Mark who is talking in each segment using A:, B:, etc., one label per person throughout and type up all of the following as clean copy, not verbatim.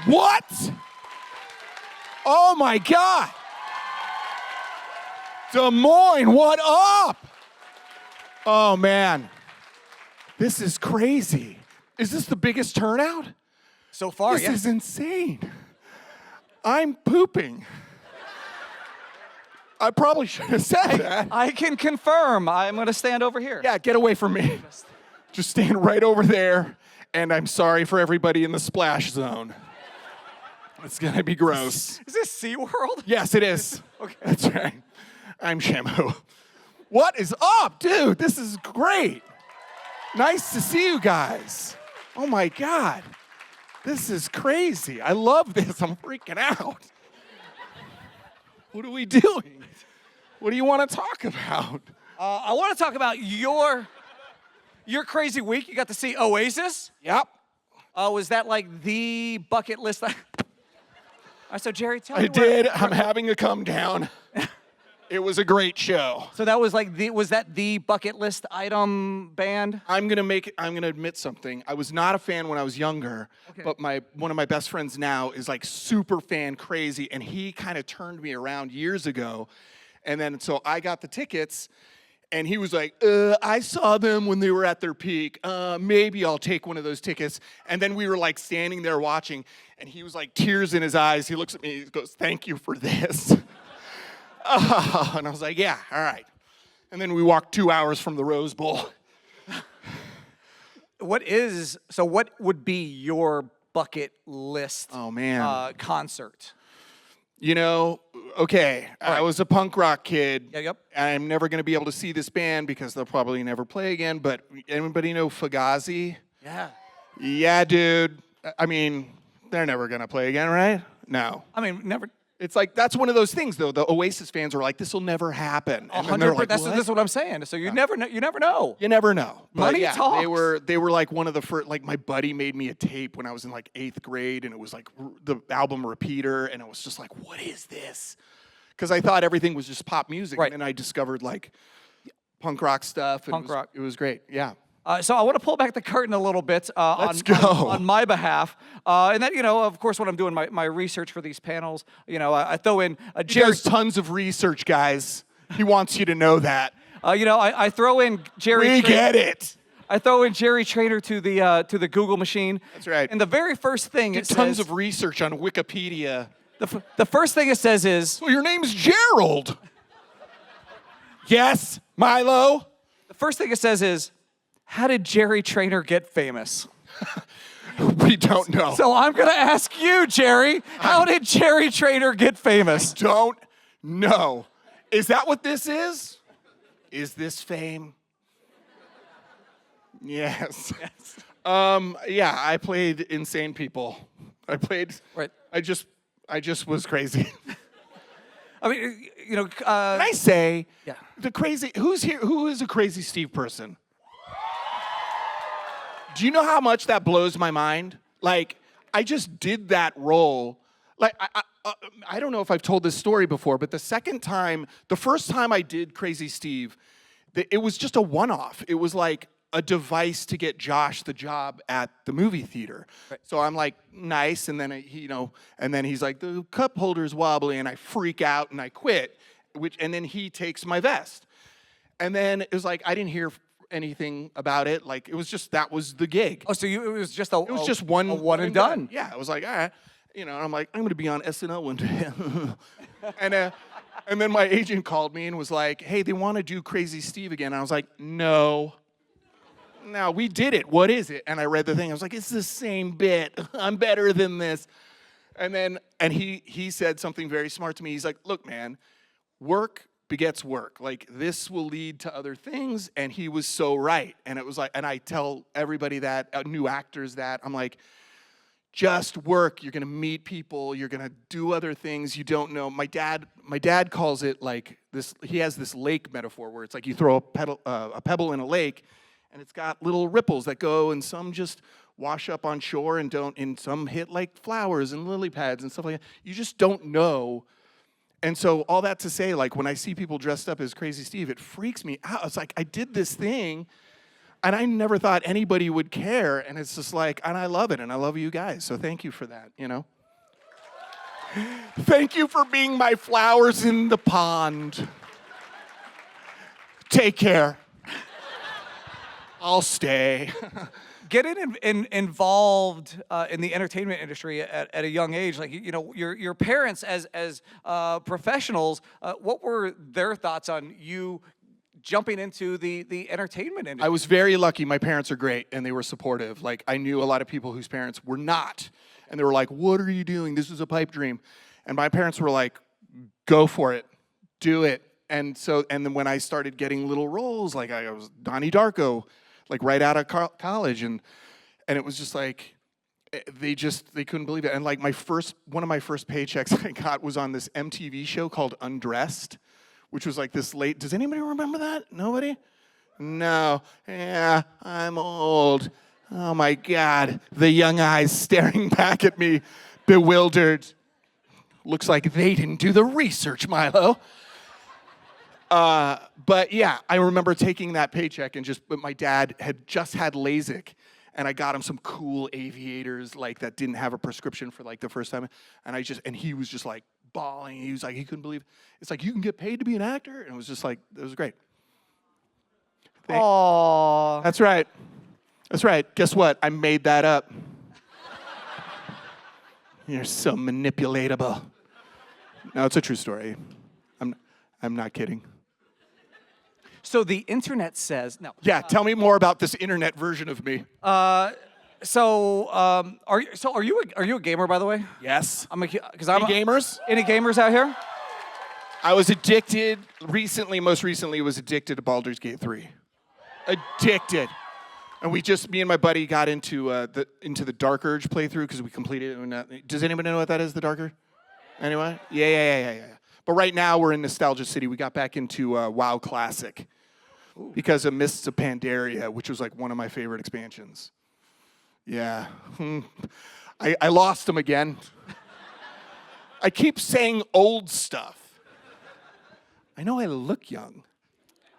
A: What? Oh my God. Des Moines, what up? Oh man, this is crazy. Is this the biggest turnout?
B: So far,
A: This is insane. I'm pooping. I probably should have said that.
B: I can confirm. I'm going to stand over here.
A: Yeah, get away from me. Just stand right over there, and I'm sorry for everybody in the splash zone. It's gonna be gross.
B: Is this SeaWorld?
A: Yes, it is.
B: Okay.
A: That's right. I'm Shamu. What is up, dude? This is great. Nice to see you guys. Oh my God. This is crazy. I love this. I'm freaking out. What are we doing? What do you want to talk about?
B: I want to talk about your crazy week. You got to see Oasis.
A: Yep.
B: Was that like the bucket list? So Jerry, tell me.
A: I did. I'm having a come down. It was a great show.
B: So that was like was that the bucket list item band?
A: I'm gonna admit something. I was not a fan when I was younger, but one of my best friends now is like super fan crazy, and he kind of turned me around years ago. And then so I got the tickets, and he was like, I saw them when they were at their peak. Maybe I'll take one of those tickets. And then we were like standing there watching, and he was like tears in his eyes. He looks at me, he goes, "Thank you for this." And I was like, yeah, all right. And then we walked 2 hours from the Rose Bowl.
B: What would be your bucket list concert?
A: You know, okay, I was a punk rock kid.
B: Yep.
A: I'm never going to be able to see this band because they'll probably never play again, but anybody know Fugazi?
B: Yeah.
A: Yeah, dude. I mean, they're never going to play again, right? No.
B: I mean, never.
A: It's like, that's one of those things, though. The Oasis fans were like, this will never happen.
B: 100%.
A: Like,
B: this is what I'm saying. So you never know. You never know.
A: You never know.
B: Money talks.
A: They were like one of the first, like my buddy made me a tape when I was in like 8th grade, and it was like the album Repeater, and it was just like, what is this? Because I thought everything was just pop music,
B: right.
A: And then I discovered like punk rock stuff.
B: Punk rock.
A: It was great, yeah.
B: So I want to pull back the curtain a little bit on my behalf. And that, of course, when I'm doing my research for these panels, I throw in
A: Jerry. He does tons of research, guys. He wants you to know that.
B: I throw in Jerry.
A: We get it.
B: I throw in Jerry Trainor to the Google machine.
A: That's right.
B: And the very first thing it says.
A: Tons of research on Wikipedia.
B: The first thing it says is.
A: Well, your name's Gerald. Yes, Milo.
B: The first thing it says is. How did Jerry Trainor get famous?
A: We don't know.
B: So I'm going to ask you, Jerry, how did Jerry Trainor get famous?
A: I don't know. Is that what this is? Is this fame? Yes. Yeah, I played Insane People.
B: Right.
A: I just was crazy.
B: I mean,
A: Can I say,
B: yeah.
A: The crazy, who's here, who is a crazy Steve person? Do you know how much that blows my mind? Like, I just did that role. Like, I don't know if I've told this story before, but the first time I did Crazy Steve, it was just a one-off. It was like a device to get Josh the job at the movie theater. Right. So I'm like, nice, and then and then he's like, the cup holder's wobbly, and I freak out and I quit. And then he takes my vest, and then it was like I didn't hear anything about it. Like, it was just, that was the gig.
B: Oh, so it was just
A: one
B: and done.
A: Yeah, it was like, all right, and I'm like, I'm gonna be on SNL one day. and then my agent called me and was like, hey, they want to do Crazy Steve again. And I was like, no, we did it. What is it? And I read the thing. I was like, it's the same bit. I'm better than this. And he said something very smart to me. He's like, look, man, work begets work. Like, this will lead to other things. And he was so right. And it was like, and I tell everybody that, new actors that, I'm like, just work. You're gonna meet people. You're gonna do other things you don't know. My dad calls it like this. He has this lake metaphor where it's like you throw a pebble in a lake, and it's got little ripples that go, and some just wash up on shore and don't, and some hit like flowers and lily pads and stuff like that. You just don't know. And so all that to say, like, when I see people dressed up as Crazy Steve, it freaks me out. It's like, I did this thing. and I never thought anybody would care. And it's just like, and I love it, and I love you guys. So thank you for that, you know? Thank you for being my flowers in the pond. Take care. I'll stay.
B: Getting involved in the entertainment industry at a young age, like, you know, your parents as professionals, what were their thoughts on you jumping into the entertainment industry?
A: I was very lucky. My parents are great, and they were supportive. Like, I knew a lot of people whose parents were not, and they were like, "What are you doing? This is a pipe dream." And my parents were like, "Go for it, do it." And then when I started getting little roles, like I was Donnie Darko, like right out of college, and it was just like they couldn't believe it. And like one of my first paychecks I got was on this MTV show called Undressed, which was like this late. Does anybody remember that? Nobody? No. Yeah, I'm old. Oh my God, the young eyes staring back at me, bewildered. Looks like they didn't do the research, Milo. But yeah, I remember taking that paycheck and but my dad had just had LASIK, and I got him some cool aviators like that didn't have a prescription for like the first time, and he was just like bawling. He was like, he couldn't believe it. It's like, you can get paid to be an actor, and it was just like, it was great.
B: Aww.
A: That's right. That's right. Guess what? I made that up. You're so manipulatable. No, it's a true story. I'm not kidding.
B: So the internet says no.
A: Yeah, tell me more about this internet version of me.
B: Are you a gamer, by the way?
A: Yes.
B: Because
A: Any gamers?
B: Any gamers out here?
A: I was addicted most recently was addicted to Baldur's Gate 3. Addicted. And me and my buddy got into the Dark Urge playthrough because we completed it. Does anybody know what that is, the Dark Urge? Anyone? Yeah. But right now we're in Nostalgia City. We got back into WoW Classic because of Mists of Pandaria, which was like one of my favorite expansions. Yeah. I lost them again. I keep saying old stuff. I know I look young.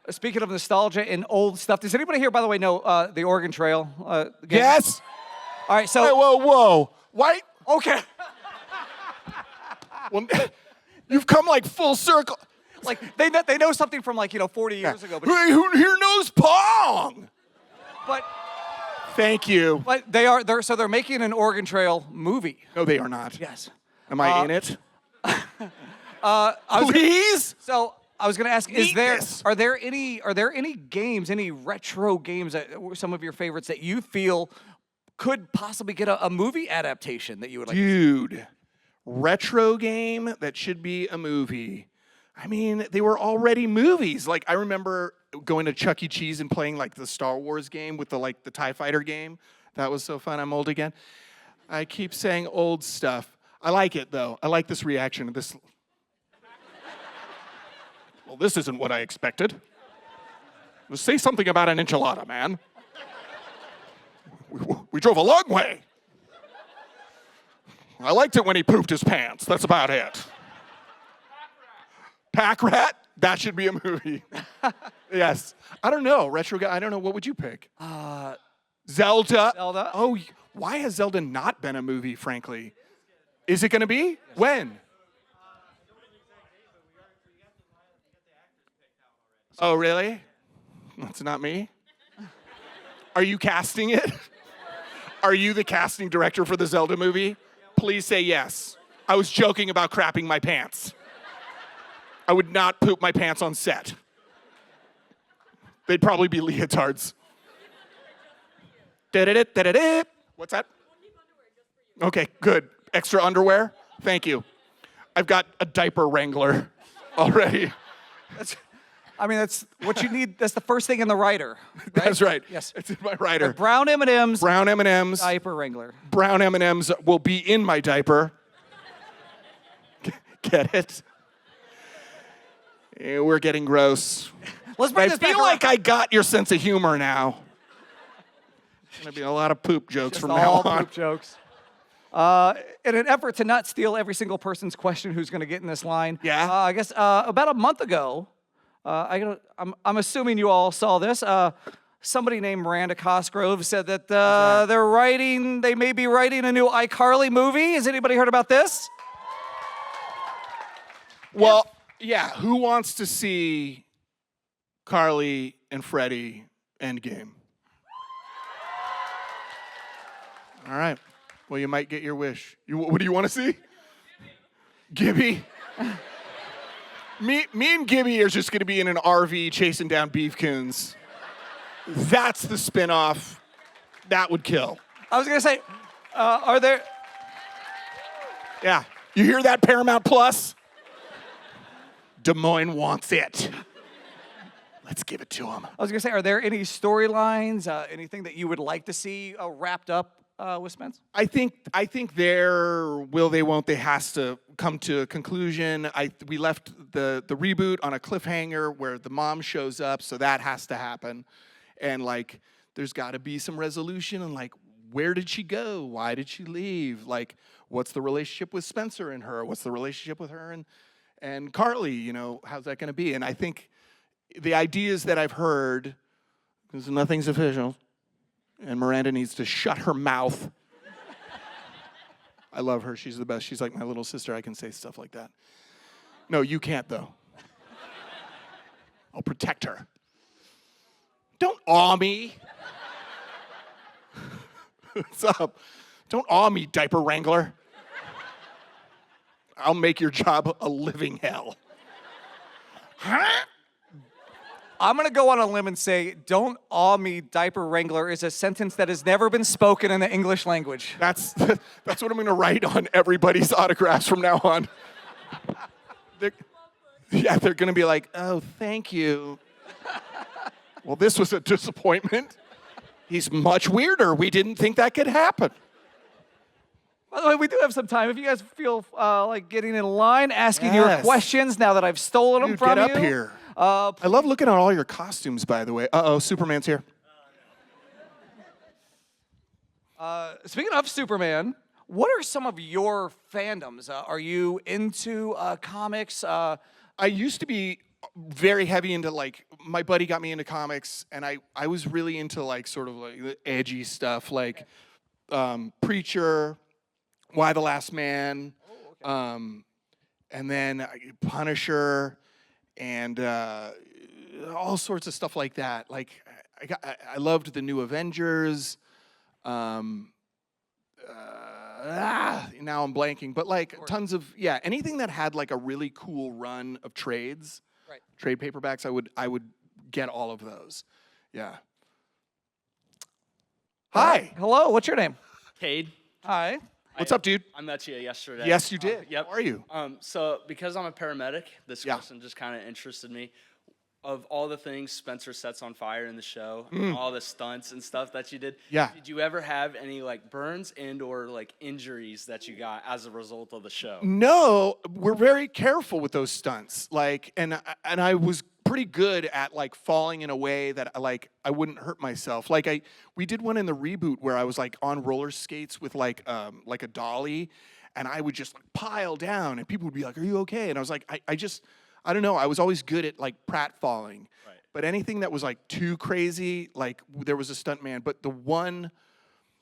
B: Speaking of nostalgia and old stuff, does anybody here, by the way, know the Oregon Trail?
A: Yes.
B: All right, so...
A: Hey, whoa. Why?
B: Okay.
A: Well, you've come like full circle.
B: Like, they know something from 40 years ago. But
A: who here knows Pong?
B: But...
A: Thank you.
B: But they're making an Oregon Trail movie.
A: No, they are not.
B: Yes.
A: Am I in it?
B: Please? I was going to ask, are there any games, any retro games that were some of your favorites that you feel could possibly get a movie adaptation that you would like?
A: Dude, retro game that should be a movie. I mean, they were already movies. Like, I remember going to Chuck E. Cheese and playing like the Star Wars game with the TIE Fighter game. That was so fun. I'm old again. I keep saying old stuff. I like it though. I like this reaction to this. Well, this isn't what I expected. Say something about an enchilada, man. We drove a long way. I liked it when he pooped his pants. That's about it. Pack Rat? That should be a movie. Yes. I don't know. Retro guy, I don't know. What would you pick? Zelda.
B: Zelda.
A: Oh, why has Zelda not been a movie, frankly? Is it going to be? Yes. When? Oh, really? That's not me? Are you casting it? Are you the casting director for the Zelda movie? Please say yes. I was joking about crapping my pants. I would not poop my pants on set. They'd probably be leotards. What's that? Okay, good. Extra underwear? Thank you. I've got a diaper wrangler already.
B: That's what you need. That's the first thing in the writer. Right?
A: That's right.
B: Yes.
A: It's in my writer.
B: The brown M&Ms.
A: Brown M&Ms.
B: Diaper wrangler.
A: Brown M&Ms will be in my diaper. Get it? Yeah, we're getting gross.
B: Let's bring this back
A: I feel like I got your sense of humor now. There's going to be a lot of poop jokes from now on.
B: Poop jokes. In an effort to not steal every single person's question who's going to get in this line, I guess about a month ago, I'm assuming you all saw this. somebody named Miranda Cosgrove said that they may be writing a new iCarly movie. Has anybody heard about this?
A: Well, yeah, who wants to see Carly and Freddie Endgame? All right. Well, you might get your wish. What do you want to see? Gibby? Me and Gibby are just going to be in an RV chasing down beefcoons. That's the spinoff. That would kill.
B: I was going to say, are there...
A: Yeah. You hear that, Paramount Plus? Des Moines wants it. Let's give it to them.
B: I was going to say, are there any storylines, anything that you would like to see wrapped up with Spence?
A: I think their will they won't they has to come to a conclusion. We left the reboot on a cliffhanger where the mom shows up, so that has to happen. And like there's got to be some resolution and like where did she go? Why did she leave? Like what's the relationship with Spencer and her? What's the relationship with her and Carly, you know, how's that going to be? And I think the ideas that I've heard, because nothing's official, and Miranda needs to shut her mouth. I love her. She's the best. She's like my little sister. I can say stuff like that. No, you can't, though. I'll protect her. Don't awe me. What's up? Don't awe me, diaper wrangler. I'll make your job a living hell. Huh?
B: I'm going to go on a limb and say, don't awe me, diaper wrangler is a sentence that has never been spoken in the English language.
A: That's what I'm going to write on everybody's autographs from now on. They're going to be like, oh, thank you. Well, this was a disappointment. He's much weirder. We didn't think that could happen.
B: By the way, we do have some time. If you guys feel like getting in line, asking your questions now that I've stolen them from you.
A: Get up here. I love looking at all your costumes, by the way. Uh-oh, Superman's here.
B: Speaking of Superman, what are some of your fandoms? Are you into comics?
A: I used to be very heavy into, like, my buddy got me into comics, and I was really into, like, sort of, like, the edgy stuff, like Preacher, Why the Last Man, and then Punisher, and all sorts of stuff like that. Like, I loved the New Avengers. Now I'm blanking, but like tons of anything that had like a really cool run of trades, trade paperbacks. I would get all of those. Yeah. Hi.
B: Hello. What's your name?
C: Cade.
B: Hi.
A: What's up, dude?
C: I met you yesterday.
A: Yes, you did.
C: Yep.
A: How are you?
C: So because I'm a paramedic, this question just kind of interested me. Of all the things Spencer sets on fire in the show, all the stunts and stuff that you did, did you ever have any like burns and or like injuries that you got as a result of the show?
A: No, we're very careful with those stunts. Like, and I was pretty good at like falling in a way that I wouldn't hurt myself. Like we did one in the reboot where I was like on roller skates with like a dolly, and I would just like pile down, and people would be like, "Are you okay?" And I was like, I don't know. I was always good at like pratfalling, but anything that was like too crazy, like there was a stuntman. But the one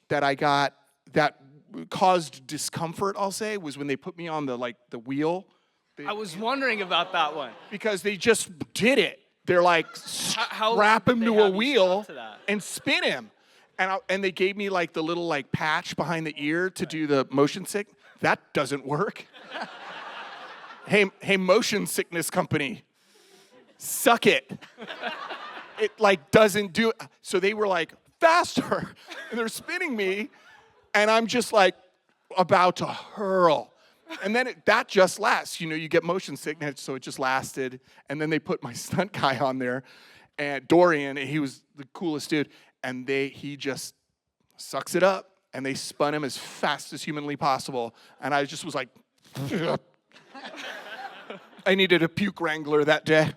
A: that I got that caused discomfort, I'll say, was when they put me on the wheel.
C: I was wondering about that one
A: because they just did it. They're like strap him to a wheel and spin him, and they gave me like the little like patch behind the ear to do the motion sick. That doesn't work. Hey, motion sickness company, suck it. It like doesn't do it. So they were like, faster, and they're spinning me, and I'm just like about to hurl. And then that just lasts. You know, you get motion sickness, so it just lasted. And then they put my stunt guy on there, and Dorian, he was the coolest dude, and he just sucks it up, and they spun him as fast as humanly possible. And I just was like, I needed a puke wrangler that day.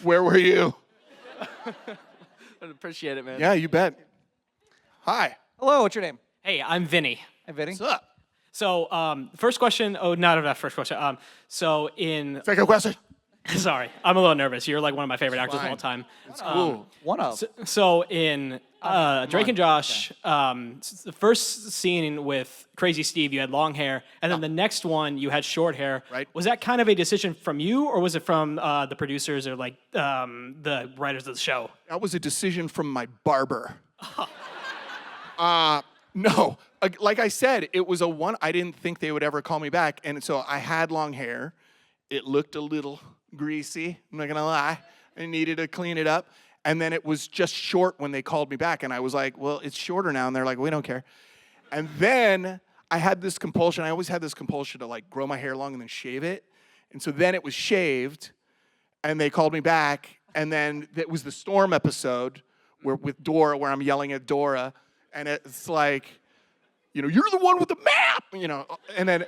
A: Where were you?
C: I appreciate it, man.
A: Yeah, you bet. Hi.
B: Hello, what's your name?
D: Hey, I'm Vinny.
B: Hey, Vinny.
A: What's up?
D: So, first question. Oh, not that first question. So in
A: Second question.
D: Sorry, I'm a little nervous. You're like one of my favorite actors of
A: fine.
D: all time.
A: It's cool.
B: One of.
D: So in Drake and Josh, the first scene with Crazy Steve, you had long hair, and then the next one you had short hair.
A: Right.
D: Was that kind of a decision from you, or was it from the producers or like the writers of the show?
A: That was a decision from my barber. No, like I said, it was I didn't think they would ever call me back. And so I had long hair. It looked a little greasy, I'm not gonna lie. I needed to clean it up. And then it was just short when they called me back. And I was like, well, it's shorter now. And they're like, we don't care. And then I had this compulsion. I always had this compulsion to like grow my hair long and then shave it. And so then it was shaved and they called me back. And then it was the Storm episode with Dora, where I'm yelling at Dora. And it's like, you know, you're the one with the map, you know. And then,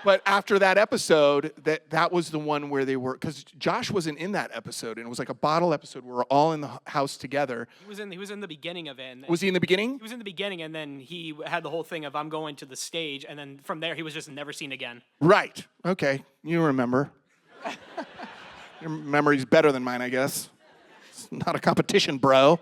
A: but after that episode, that was the one where they were, because Josh wasn't in that episode, and it was like a bottle episode where we're all in the house together.
D: He was in the beginning of it.
A: Was he in the beginning?
D: He was in the beginning, and then he had the whole thing of I'm going to the stage, and then from there he was just never seen again.
A: Right. Okay. You remember. Your memory's better than mine, I guess. It's not a competition, bro.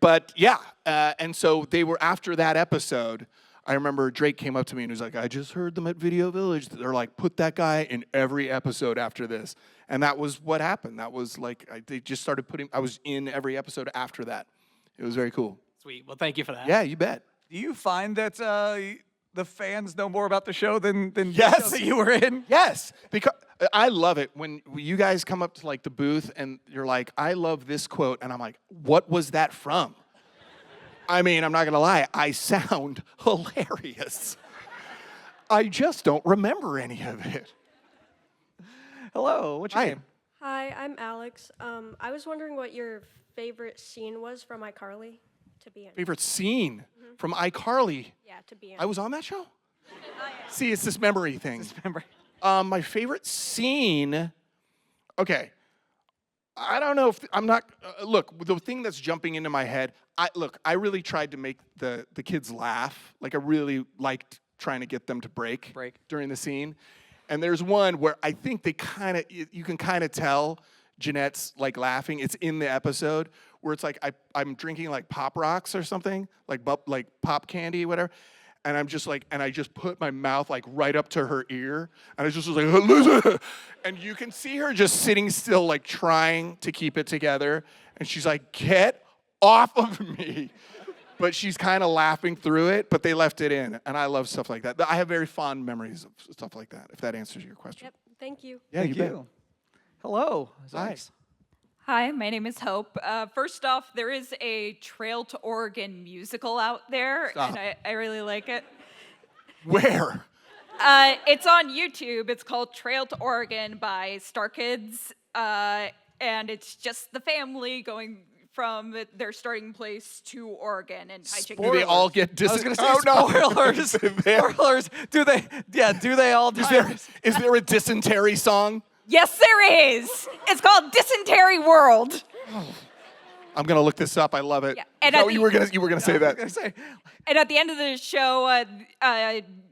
A: But yeah, and so they were, after that episode, I remember Drake came up to me and was like, I just heard them at Video Village. They're like, put that guy in every episode after this. And that was what happened. That was like, they just started I was in every episode after that. It was very cool.
D: Sweet. Well, thank you for that.
A: Yeah, you bet.
B: Do you find that the fans know more about the show than
A: Yes.
B: the show that you were in?
A: Yes, because I love it when you guys come up to like the booth and you're like, I love this quote. And I'm like, what was that from? I mean, I'm not going to lie. I sound hilarious. I just don't remember any of it.
B: Hello, what's your
A: Hi.
B: name?
E: Hi, I'm Alex. I was wondering what your favorite scene was from iCarly to be in.
A: Favorite scene from iCarly.
E: Yeah, to be in.
A: I was on that show? See, it's this memory thing.
B: Remember?
A: My favorite scene, okay. I don't know if, I'm not, look, the thing that's jumping into my head, I really tried to make the kids laugh. Like, I really liked trying to get them to break during the scene. And there's one where I think they kind of, you can kind of tell Jeanette's like laughing. It's in the episode where it's like I'm drinking like Pop Rocks or something, like pop candy, whatever. And I'm just like, and I just put my mouth like right up to her ear. And I just was like, and you can see her just sitting still, like trying to keep it together. And she's like, get off of me. But she's kind of laughing through it, but they left it in. And I love stuff like that. I have very fond memories of stuff like that, if that answers your question.
E: Yep, thank you.
A: Yeah,
B: Thank
A: you bet.
B: you. Hello.
A: Hi.
F: Hi, my name is Hope. First off, there is a Trail to Oregon musical out there,
A: Stop.
F: and I really like it.
A: Where?
F: It's on YouTube. It's called Trail to Oregon by Star Kids, and it's just the family going from their starting place to Oregon and
A: Do they all get
B: I was going to say
A: no.
B: spoilers. Spoilers. Do they all die?
A: Is there a dysentery song?
F: Yes, there is. It's called Dysentery World.
A: I'm gonna look this up. I love it.
F: Yeah, and
A: No,
F: at
A: you
F: the-
A: were gonna say that.
F: And at the end of the show,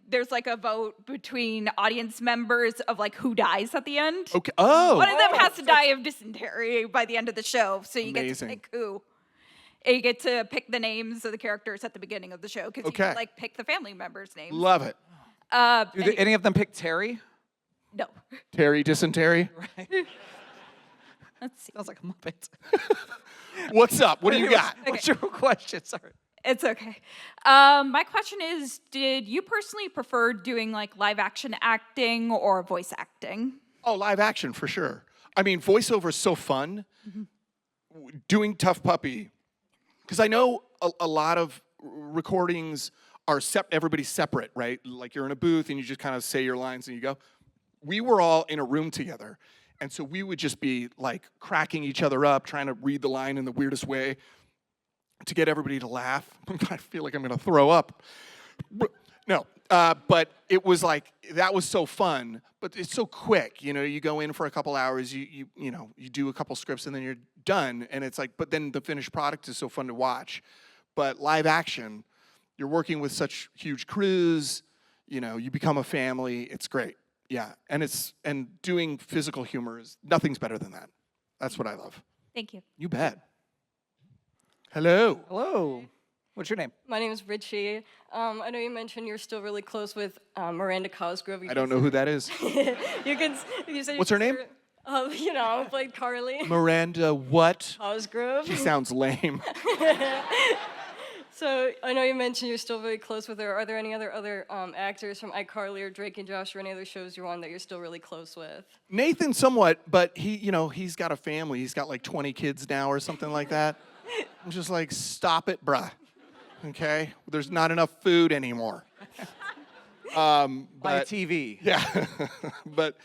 F: there's like a vote between audience members of like who dies at the end.
A: Okay. Oh.
F: One of them has to die of dysentery by the end of the show, so you
A: Amazing.
F: get to pick who. And you get to pick the names of the characters at the beginning of the show because you
A: Okay.
F: can like pick the family members' names.
A: Love it.
B: Do any of them pick Terry?
F: No.
A: Terry dysentery.
F: Let's see.
B: Sounds like a Muppet.
A: What's up? What do you got?
B: What's your question? Sorry.
F: It's okay. My question is, did you personally prefer doing like live action acting or voice acting?
A: Oh, live action for sure. I mean, voiceover is so fun. Doing T.U.F.F. Puppy, because I know a lot of recordings are everybody's separate, right? Like you're in a booth and you just kind of say your lines and you go. We were all in a room together, and so we would just be like cracking each other up, trying to read the line in the weirdest way to get everybody to laugh. I feel like I'm gonna throw up. No, but it was like, that was so fun, but it's so quick. You know, you go in for a couple hours, you do a couple scripts and then you're done. And it's like, but then the finished product is so fun to watch. But live action, you're working with such huge crews, you know, you become a family. It's great. Yeah, and doing physical humor is nothing's better than that. That's what I love.
F: Thank you.
A: You bet. Hello.
B: Hello. What's your name?
G: My name is Richie. I know you mentioned you're still really close with Miranda Cosgrove.
A: I don't know who that is.
G: You said
A: What's her name?
G: I played Carly
A: Miranda what?
G: Cosgrove.
A: She sounds lame.
G: So I know you mentioned you're still very close with her. Are there any other actors from iCarly or Drake and Josh or any other shows you're on that you're still really close with?
A: Nathan somewhat, but he's got a family. He's got like 20 kids now or something like that. I'm just like, stop it, bruh. Okay? There's not enough food anymore.
B: By TV.
A: Yeah. But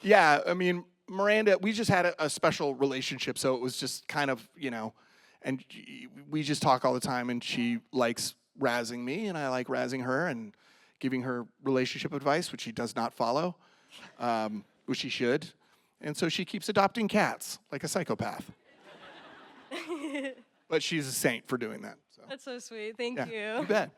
A: yeah, I mean, Miranda, we just had a special relationship, so it was just kind of, and we just talk all the time, and she likes razzing me, and I like razzing her and giving her relationship advice, which she does not follow, which she should. And so she keeps adopting cats like a psychopath. But she's a saint for doing that. So.
G: That's so sweet. Thank
A: Yeah,
G: you.
A: you bet.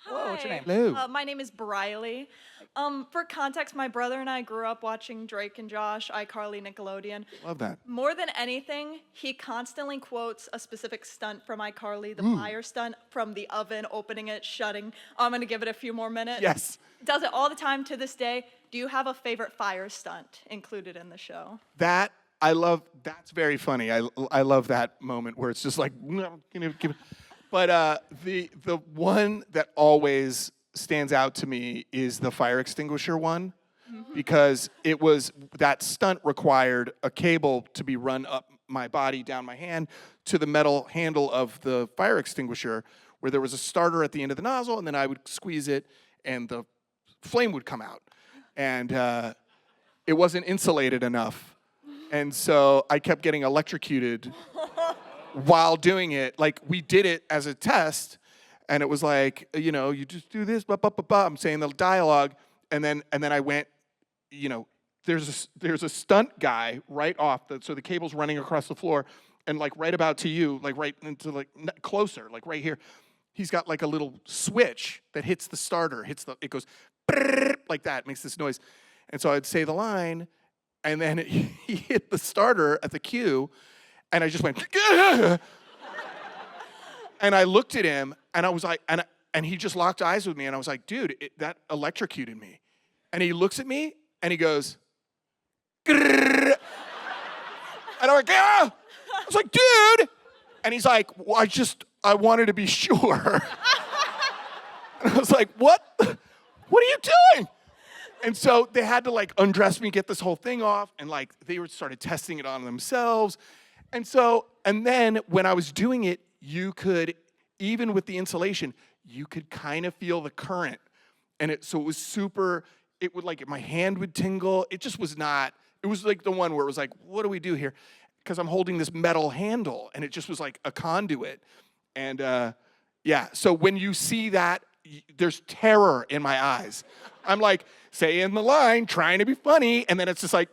B: Hello, what's your name?
A: Hello.
H: My name is Briley. For context, my brother and I grew up watching Drake and Josh, iCarly, Nickelodeon.
A: Love that.
H: More than anything, he constantly quotes a specific stunt from iCarly, the fire stunt from the oven, opening it, shutting. I'm going to give it a few more minutes.
A: Yes.
H: Does it all the time to this day. Do you have a favorite fire stunt included in the show?
A: That's very funny. I love that moment where it's just like, but the one that always stands out to me is the fire extinguisher one, because that stunt required a cable to be run up my body, down my hand, to the metal handle of the fire extinguisher, where there was a starter at the end of the nozzle, and then I would squeeze it, and the flame would come out. And it wasn't insulated enough. And so I kept getting electrocuted while doing it. Like, we did it as a test, and it was like, you just do this, blah, blah, blah, blah. I'm saying the dialogue, and then I went, there's a stunt guy right off, so the cable's running across the floor, and like right about to you, like right into like closer, like right here. He's got like a little switch that hits the starter, it goes like that, makes this noise. And so I'd say the line, and then he hit the starter at the cue, and I just went, Gah! And I looked at him, and I was like, and he just locked eyes with me, and I was like, dude, that electrocuted me. And he looks at me, and he goes, Grrr! And I'm like, ah! I was like, dude! And he's like, well, I wanted to be sure. And I was like, what? What are you doing? And so they had to like undress me, get this whole thing off, and like they started testing it on themselves. And then when I was doing it, you could, even with the insulation, you could kind of feel the current. And so it was super, it would like, my hand would tingle. It just was not, it was like the one where it was like, what do we do here? Because I'm holding this metal handle, and it just was like a conduit. And yeah, so when you see that, there's terror in my eyes. I'm like, saying the line, trying to be funny, and then it's just like,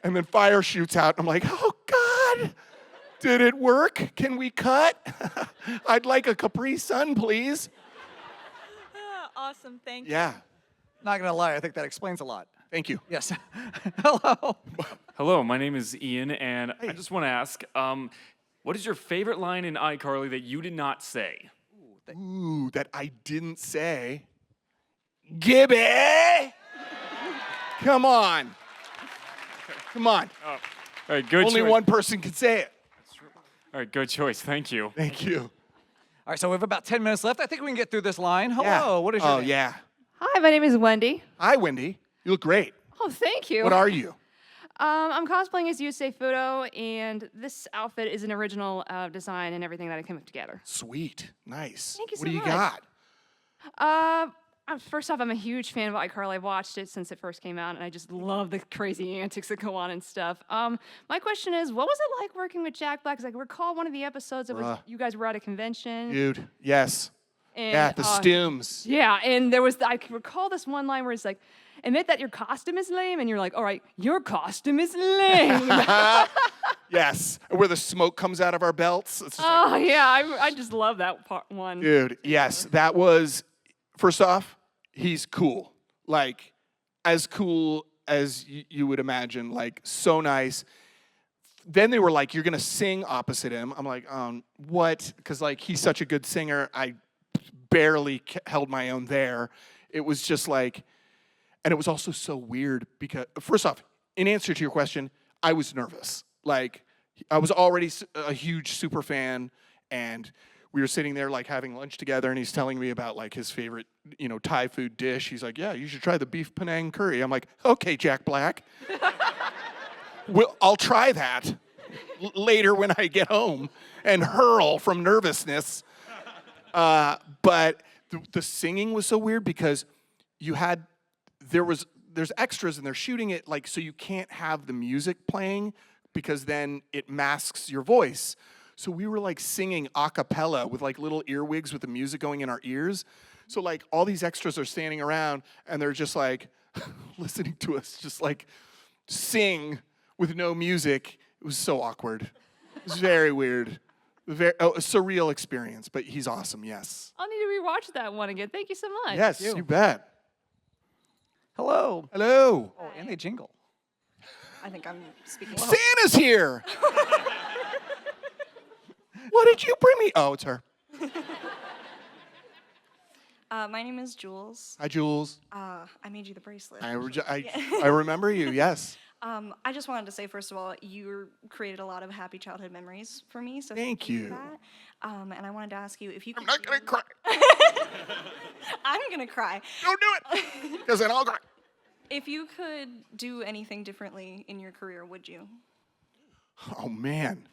A: and then fire shoots out. I'm like, oh God, did it work? Can we cut? I'd like a Capri Sun, please.
H: Awesome, thank you.
A: Yeah,
B: Not gonna lie, I think that explains a lot.
A: thank you.
B: Yes. Hello.
I: Hello, my name is Ian, and I just want to ask, what is your favorite line in iCarly that you did not say?
A: Ooh, that I didn't say. Gibby! Come on. Come on.
I: All right, good
A: Only
I: choice.
A: one person can say it.
I: All right, good choice. Thank you.
A: Thank you.
B: All right, so we have about 10 minutes left. I think we can get through this line. Hello, what is your
A: Oh,
B: name?
A: yeah.
J: Hi, my name is Wendy.
A: Hi, Wendy. You look great.
J: Oh, thank you.
A: What are you?
J: I'm cosplaying as USA Photo, and this outfit is an original design and everything that I came up together.
A: Sweet. Nice.
J: Thank you
A: What
J: so
A: do you
J: much.
A: got?
J: First off, I'm a huge fan of iCarly. I've watched it since it first came out, and I just love the crazy antics that go on and stuff. My question is, what was it like working with Jack Black? 'Cause I recall one of the episodes, it was
A: Bruh.
J: you guys were at a convention.
A: Dude, yes.
J: And,
A: Yeah, the Stooms.
J: Yeah, and I can recall this one line where it's like, admit that your costume is lame, and you're like, all right, your costume is lame.
A: Yes. Where the smoke comes out of our belts. It's just like,
J: Oh, yeah, I just love that one.
A: dude, yes. That was, first off, he's cool. Like, as cool as you would imagine. Like, so nice. Then they were like, you're going to sing opposite him. I'm like, what? Because, like, he's such a good singer. I barely held my own there. It was just like, and it was also so weird because, first off, in answer to your question, I was nervous. Like, I was already a huge super fan, and we were sitting there, like, having lunch together, and he's telling me about, like, his favorite, Thai food dish. He's like, yeah, you should try the beef Penang curry. I'm like, okay, Jack Black. I'll try that later when I get home and hurl from nervousness. But the singing was so weird because there's extras and they're shooting it like so you can't have the music playing because then it masks your voice. So we were like singing a cappella with like little earwigs with the music going in our ears. So like all these extras are standing around and they're just like listening to us just like sing with no music. It was so awkward. It was very weird. A surreal experience, but he's awesome, yes.
J: I'll need to rewatch that one again. Thank you so much.
A: Yes, you bet.
B: Hello.
A: Hello.
B: Oh, and they jingle.
G: I think I'm speaking.
A: Santa's here. What did you bring me? Oh, it's her.
K: My name is Jules.
A: Hi, Jules.
K: I made you the bracelet.
A: I remember you, yes.
K: I just wanted to say, first of all, you created a lot of happy childhood memories for me. So
A: Thank you.
K: for that. And I wanted to ask you if you could.
A: I'm not going to cry.
K: I'm going to cry.
A: Don't do it, because then I'll cry.
K: If you could do anything differently in your career, would you?
A: Oh, man.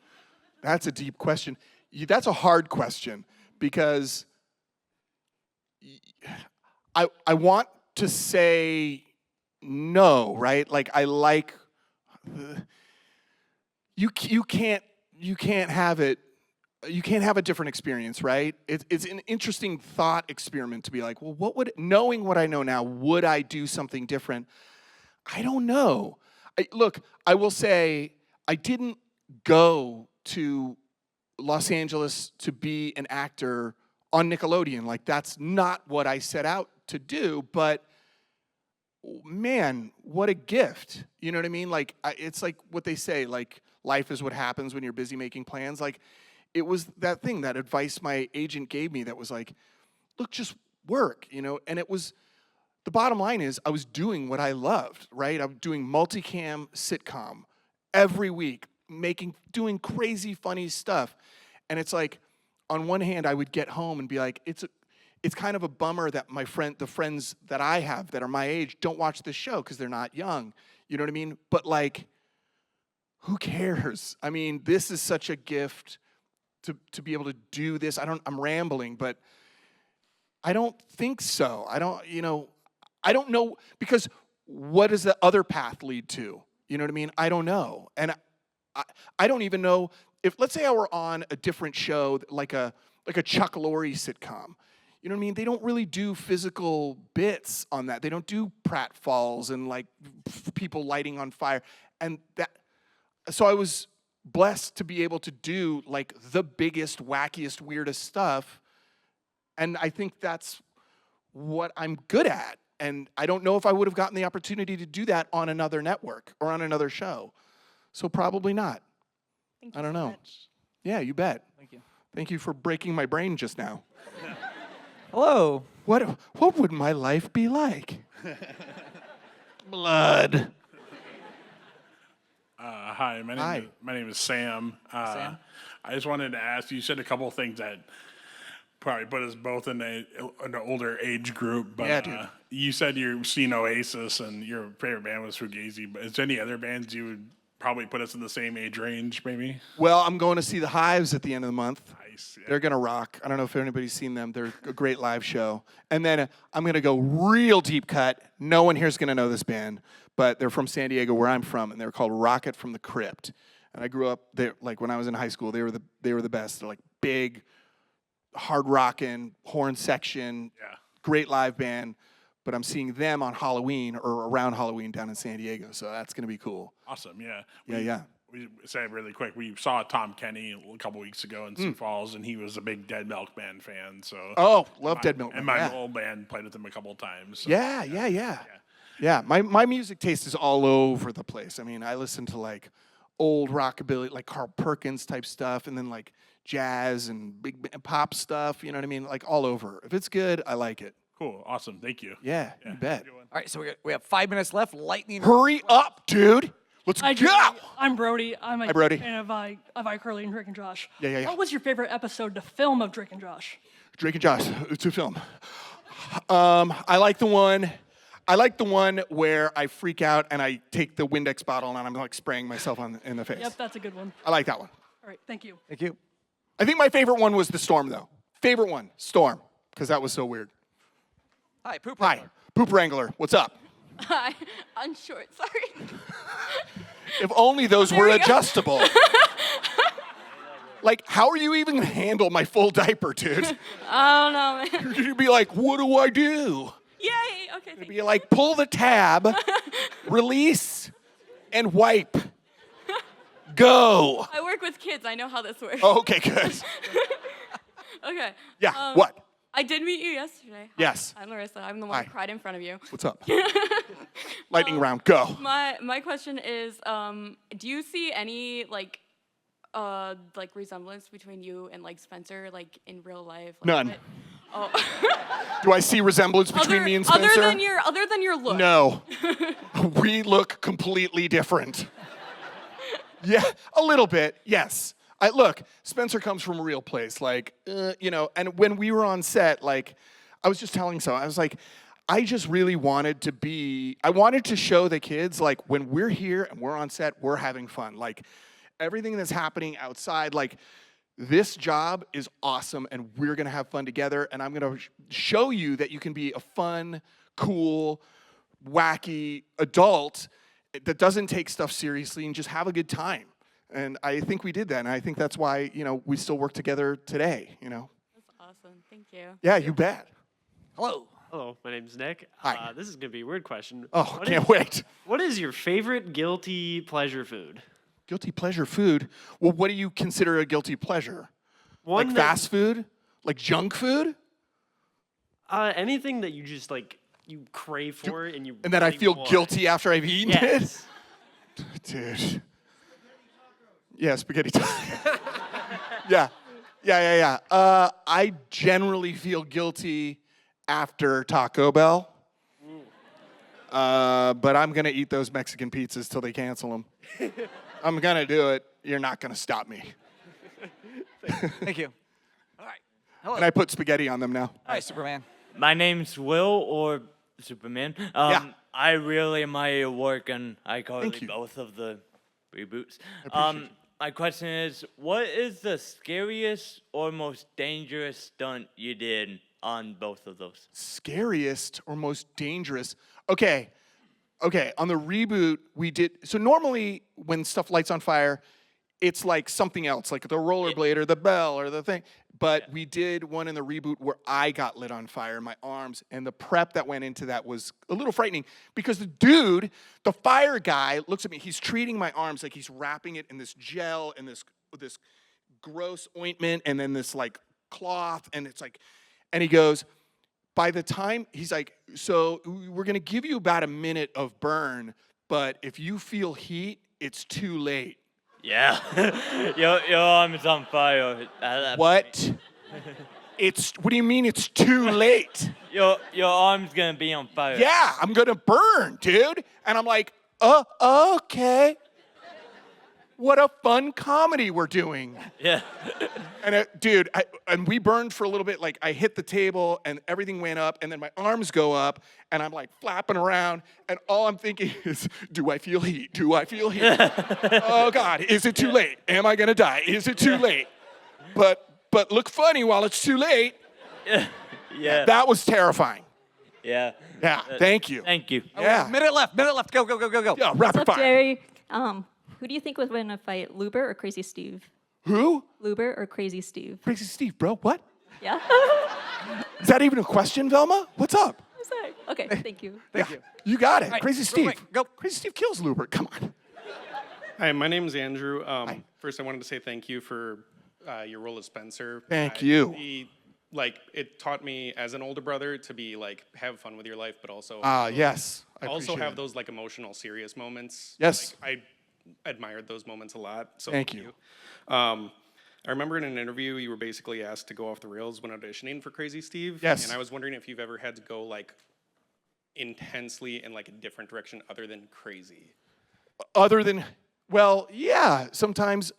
A: That's a deep question. That's a hard question because I want to say no, right? Like I like you can't have it. You can't have a different experience, right? It's an interesting thought experiment to be like, well, knowing what I know now, would I do something different? I don't know. Look, I will say I didn't go to Los Angeles to be an actor on Nickelodeon. Like, that's not what I set out to do, but man, what a gift. You know what I mean? Like, it's like what they say, like, life is what happens when you're busy making plans. Like, it was that thing, that advice my agent gave me that was like, look, just work, And it was, the bottom line is I was doing what I loved, right? I'm doing multicam sitcom every week, doing crazy funny stuff. And it's like, on one hand, I would get home and be like, it's kind of a bummer that the friends that I have that are my age don't watch this show because they're not young. You know what I mean? But like, who cares? I mean, this is such a gift to be able to do this. I'm rambling, but I don't think so. I don't know, because what does the other path lead to? You know what I mean? I don't know. And I don't even know if, let's say I were on a different show, like a Chuck Lorre sitcom. You know what I mean? They don't really do physical bits on that. They don't do pratfalls and like people lighting on fire. And so I was blessed to be able to do like the biggest, wackiest, weirdest stuff. And I think that's what I'm good at. And I don't know if I would have gotten the opportunity to do that on another network or on another show. So probably not.
K: Thank you
A: I don't
K: so
A: know.
K: much.
A: Yeah, you bet.
B: Thank you.
A: Thank you for breaking my brain just now.
B: Hello.
A: What would my life be like? Blood.
L: Hi, my name is Sam.
B: Sam?
L: I just wanted to ask, you said a couple of things that probably put us both in an older age group, but
A: Yeah, dude.
L: You said you've seen Oasis and your favorite band was Fugazi, but is there any other bands you would probably put us in the same age range, maybe?
A: Well, I'm going to see the Hives at the end of the month.
L: Nice. Yeah.
A: They're going to rock. I don't know if anybody's seen them. They're a great live show. And then I'm going to go real deep cut. No one here's going to know this band, but they're from San Diego, where I'm from, and they're called Rocket from the Crypt. And I grew up there, like when I was in high school, they were the best. They're like big, hard rockin', horn section, great live band. But I'm seeing them on Halloween or around Halloween down in San Diego, so that's going to be cool.
L: Awesome, yeah.
A: Yeah.
L: we say really quick, we saw Tom Kenny a couple weeks ago in Sioux Falls, and he was a big Dead Milkman fan. So
A: Love Dead Milkman.
L: And my old band played with him a couple of times. So,
A: Yeah, my music taste is all over the place. I mean, I listen to like old rockabilly, like Carl Perkins type stuff, and then like jazz and pop stuff. You know what I mean? Like all over. If it's good, I like it.
L: Cool, awesome, thank you.
A: Yeah, you bet.
B: All right, so we have 5 minutes left. Lightning.
A: Hurry up, dude. Let's
M: Hi,
A: go.
M: Jeremy. I'm Brody. I'm a
A: Hi, Brody.
M: fan of iCarly and Drake and Josh.
A: Yeah.
M: What was your favorite episode to film of Drake and Josh?
A: Drake and Josh to film. I like the one where I freak out and I take the Windex bottle and I'm like spraying myself in the face.
M: Yep, that's a good one.
A: I like that one.
M: All right, thank you.
B: Thank you.
A: I think my favorite one was the storm, though. Favorite one, storm, because that was so weird.
B: Hi, Poop
A: Hi,
B: Wrangler.
A: Poop Wrangler. What's up?
J: Hi, I'm short. Sorry.
A: If only those were adjustable. Like, how are you even gonna handle my full diaper, dude?
J: I don't know, man.
A: You're gonna be like, what do I do?
J: Yay. Okay.
A: You'd be like, pull the tab, release, and wipe. Go.
J: I work with kids. I know how this works.
A: Oh, okay, good.
J: Okay.
A: Yeah, what?
J: I did meet you yesterday. Hi,
A: Yes.
J: I'm Larissa. I'm the one who cried in front of you.
A: What's up? Lightning round, go.
J: My question is, do you see any like resemblance between you and like Spencer, like in real life? Like,
A: None.
J: Oh.
A: Do I see resemblance between me and Spencer?
J: Other than your look.
A: No. We look completely different. Yeah, a little bit, yes. Look, Spencer comes from a real place, like, and when we were on set, like, I was just telling I was like, I just really wanted to show the kids, like, when we're here and we're on set, we're having fun. Like, everything that's happening outside, like, this job is awesome and we're gonna have fun together, and I'm gonna show you that you can be a fun, cool, wacky adult that doesn't take stuff seriously and just have a good time. And I think we did that, and I think that's why, we still work together today,
J: That's awesome. Thank you.
A: Yeah, you bet.
B: Hello.
N: Hello, my name's Nick.
A: Hi.
N: This is going to be a weird question.
A: Oh, can't wait.
N: What is your favorite guilty pleasure food?
A: Guilty pleasure food? Well, what do you consider a guilty pleasure? Like fast food? Like junk food?
N: Anything that you just, you crave for and you
A: And that I feel guilty after I've eaten
N: Yes.
A: it? Dude. Yeah, spaghetti taco. Yeah. I generally feel guilty after Taco Bell. But I'm going to eat those Mexican pizzas till they cancel them. I'm going to do it. You're not going to stop me.
B: Thank you. All right. Hello.
A: And I put spaghetti on them now.
B: Hi, Superman.
O: My name's Will, or Superman. I really admire your work on iCarly, both of the reboots. My question is, what is the scariest or most dangerous stunt you did on both of those?
A: Scariest or most dangerous? Okay, on the reboot, we did, so normally when stuff lights on fire, it's like something else, like the rollerblade or the bell or the thing. But we did one in the reboot where I got lit on fire in my arms, and the prep that went into that was a little frightening because the dude, the fire guy, looks at me. He's treating my arms like he's wrapping it in this gel and this gross ointment and then this like cloth, and it's like, and he goes, by the time, he's like, so we're gonna give you about a minute of burn, but if you feel heat, it's too late.
O: Yeah, your arm's on fire.
A: What? What do you mean it's too late?
O: Your arm's gonna be on fire.
A: Yeah, I'm gonna burn, dude. And I'm like, okay. What a fun comedy we're doing.
O: Yeah.
A: And dude, and we burned for a little bit. Like I hit the table and everything went up, and then my arms go up, and I'm like flapping around, and all I'm thinking is, do I feel heat? Do I feel heat? Oh God, is it too late? Am I gonna die? Is it too late? But look funny while it's too late.
O: Yeah.
A: That was terrifying.
O: Yeah.
A: Yeah. Thank you.
O: Thank you.
A: Yeah.
B: Minute left. Go.
A: Yeah. Rapid fire.
P: Jerry? Who do you think would win a fight, Luber or Crazy Steve?
A: Who?
P: Luber or Crazy Steve?
A: Crazy Steve, bro. What?
P: Yeah.
A: Is that even a question, Velma? What's up?
P: I'm sorry. Okay, thank you.
B: Thank you.
A: You got it.
B: Right,
A: Crazy
B: real
A: Steve.
B: quick, go.
A: Crazy Steve kills Luber. Come on.
Q: Hi, my name is Andrew. First, I wanted to say thank you for your role as Spencer.
A: Thank you.
Q: It taught me as an older brother to be like have fun with your life, but also
A: yes, I
Q: also
A: appreciate
Q: have
A: it.
Q: those like emotional, serious moments.
A: Yes.
Q: Like, I admired those moments a lot. So
A: Thank you.
Q: I remember in an interview you were basically asked to go off the rails when auditioning for Crazy Steve.
A: Yes.
Q: And I was wondering if you've ever had to go like intensely in like a different direction other than crazy.
A: Other than, well, yeah, sometimes,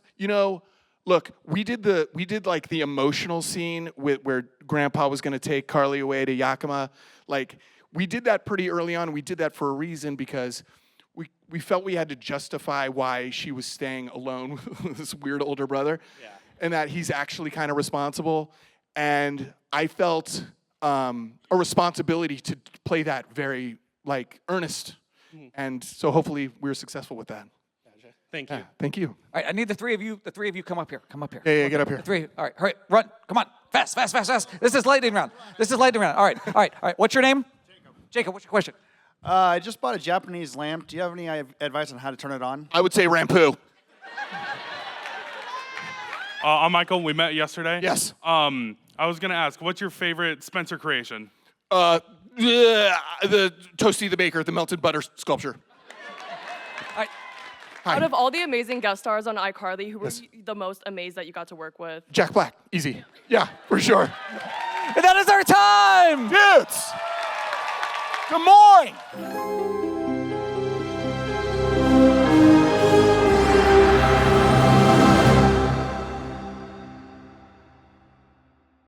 A: look, we did like the emotional scene where Grandpa was going to take Carly away to Yakima. Like, we did that pretty early on. We did that for a reason because we felt we had to justify why she was staying alone with this weird older brother. Yeah. And that he's actually kind of responsible. And I felt a responsibility to play that very, like, earnest. And so hopefully we were successful with that.
Q: Gotcha. Thank you.
A: Yeah, thank you.
B: All right, I need the three of you come up here. Come up here.
A: Yeah, get up here.
B: The three. All right, hurry, run. Come on. Fast. This is lightning round. All right. What's your name? Jacob, what's your question?
R: I just bought a Japanese lamp. Do you have any advice on how to turn it on?
A: I would say Rampu.
L: I'm Michael. We met yesterday.
A: Yes.
L: I was gonna ask, what's your favorite Spencer creation?
A: The Toasty the Baker, the melted butter sculpture.
B: Hi.
S: Out of all the amazing guest stars on iCarly, who were you the most amazed that you got to work with?
A: Jack Black, easy. Yeah, for sure.
B: And that is our time!
A: Dudes! Good morning!